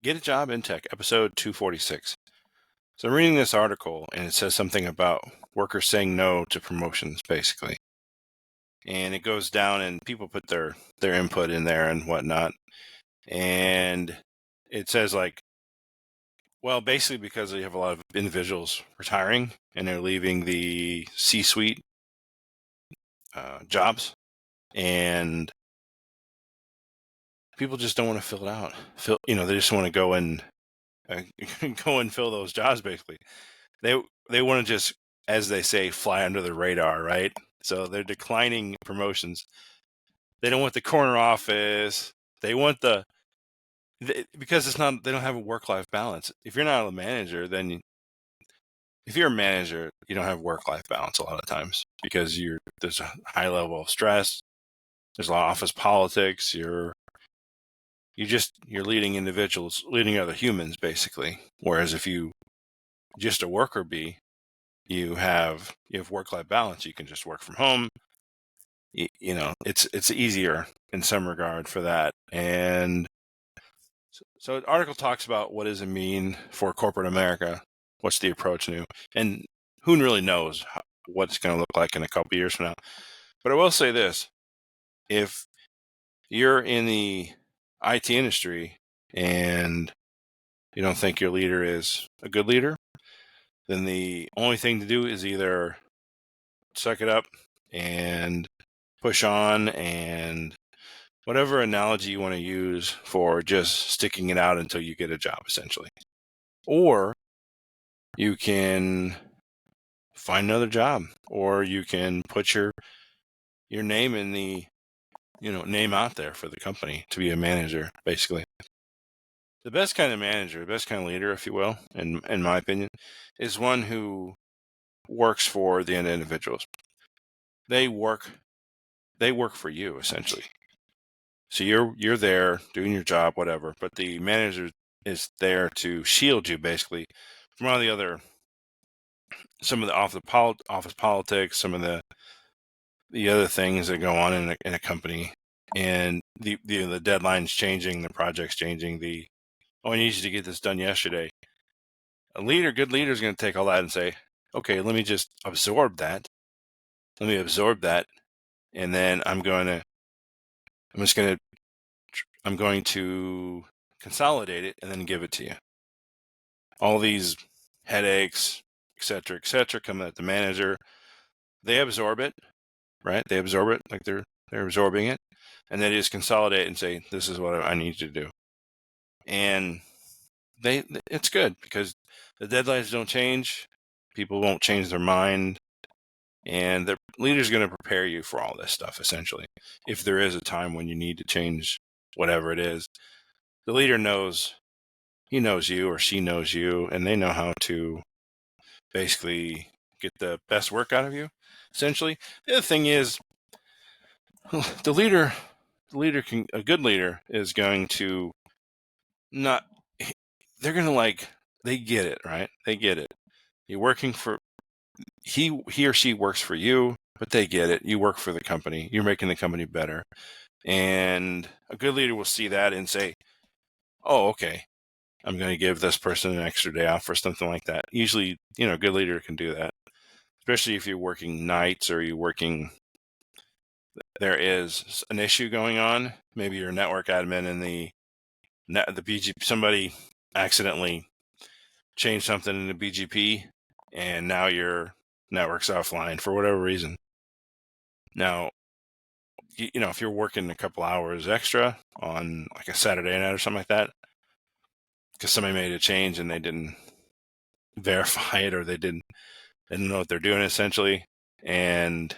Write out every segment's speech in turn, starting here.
Get a Job in Tech, episode 246. So I'm reading this article, and it says something about workers saying no to promotions, basically. And it goes down, and people put their input in there and whatnot. And it says, like, well, basically because you have a lot of individuals retiring, and they're leaving the C-suite jobs, and people just don't want to fill it out. They just want to go and fill those jobs, basically. They want to just, as they say, fly under the radar, right? So they're declining promotions. They don't want the corner office. They want because they don't have a work-life balance. If you're not a manager, then if you're a manager, you don't have work-life balance a lot of times because there's a high level of stress. There's a lot of office politics. You're leading individuals, leading other humans, basically. Whereas if you just a worker bee, you have work-life balance. You can just work from home. It's easier in some regard for that. And so the article talks about what does it mean for corporate America. What's the approach new? And who really knows what it's going to look like in a couple years from now. But I will say this. If you're in the IT industry and you don't think your leader is a good leader, then the only thing to do is either suck it up and push on, and whatever analogy you want to use for just sticking it out until you get a job, essentially. Or you can find another job, or you can put your name in the name out there for the company to be a manager, basically. The best kind of manager, the best kind of leader, if you will, in my opinion, is one who works for the individuals. They work for you, essentially. So you're there doing your job, whatever, but the manager is there to shield you, basically, from all some of the office politics, some of the other things that go on in a company, and the deadlines changing, the projects changing. I need you to get this done yesterday. Good leader is going to take all that and say, okay, let me just absorb that. Let me absorb that, and then I'm going to consolidate it and then give it to you. All these headaches, et cetera, coming at the manager. They absorb it, right? They absorb it like they're absorbing it, and they just consolidate and say, "This is what I need you to do." And it's good because the deadlines don't change. People won't change their mind, and the leader's going to prepare you for all this stuff. Essentially, if there is a time when you need to change whatever it is, the leader knows. He knows you or she knows you, and they know how to basically get the best work out of you, essentially. The other thing is, a good leader is going to not, they're going to they get it, right? They get it. You're working for, he or she works for you, but they get it. You work for the company. You're making the company better. And a good leader will see that and say, oh, okay, I'm going to give this person an extra day off or something like that. Usually, a good leader can do that, especially if you're working nights or there is an issue going on. Maybe you're a network admin and the BGP, somebody accidentally changed something in the BGP, and now your network's offline for whatever reason. Now, if you're working a couple hours extra on like a Saturday night or something like that, because somebody made a change and they didn't verify it, or they didn't know what they're doing, essentially, and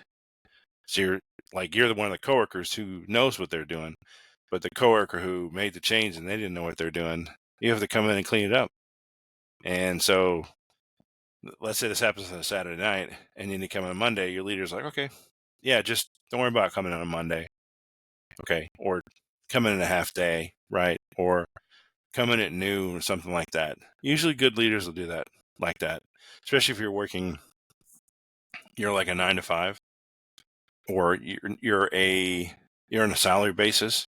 so you're the one of the coworkers who knows what they're doing, but the coworker who made the change and they didn't know what they're doing, you have to come in and clean it up. And so let's say this happens on a Saturday night, and then you come on Monday, your leader's like, okay, yeah, just don't worry about coming on a Monday. Okay. Or come in a half day, right? Or come in at noon or something like that. Usually good leaders will do that like that, especially if you're like a 9 to 5, or you're on a salary basis,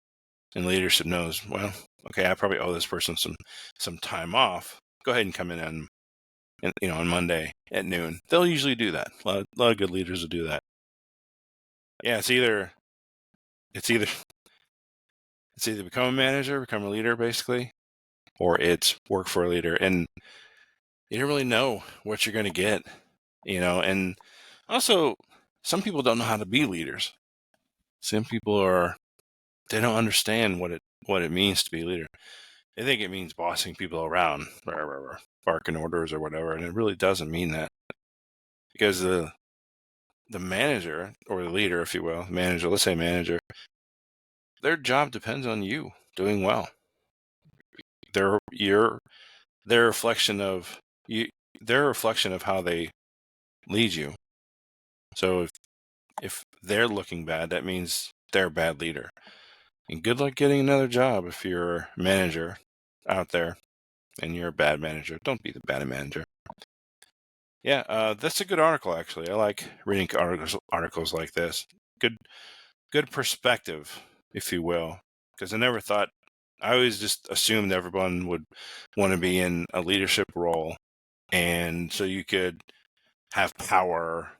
and leadership knows, well, okay, I probably owe this person some time off. Go ahead and come in on Monday at noon. They'll usually do that. A lot of good leaders will do that. Yeah, it's either become a manager, become a leader, basically, or it's work for a leader, and you don't really know what you're going to get, And also, some people don't know how to be leaders. Some people they don't understand what it means to be a leader. They think it means bossing people around, barking orders or whatever, and it really doesn't mean that, because the manager, or the leader, if you will, manager, let's say manager, their job depends on you doing well. They're a reflection of you. They're a reflection of how they lead you. So if they're looking bad, that means they're a bad leader. And good luck getting another job if you're a manager out there and you're a bad manager. Don't be the bad manager. Yeah, that's a good article, actually. I like reading articles like this. Good perspective, if you will, because I always just assumed everyone would want to be in a leadership role, and so you could have power,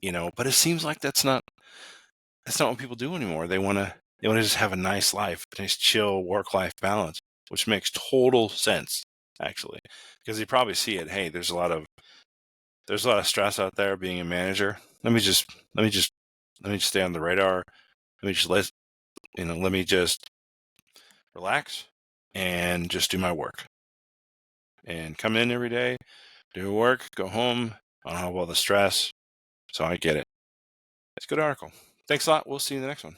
but it seems like that's not what people do anymore. They want to just have a nice life, a nice chill work-life balance, which makes total sense, actually, because you probably see it. Hey, there's a lot of stress out there being a manager. Let me just stay on the radar. Let me just relax and just do my work and come in every day, do work, go home. I don't have all the stress, so I get it. It's a good article. Thanks a lot. We'll see you in the next one.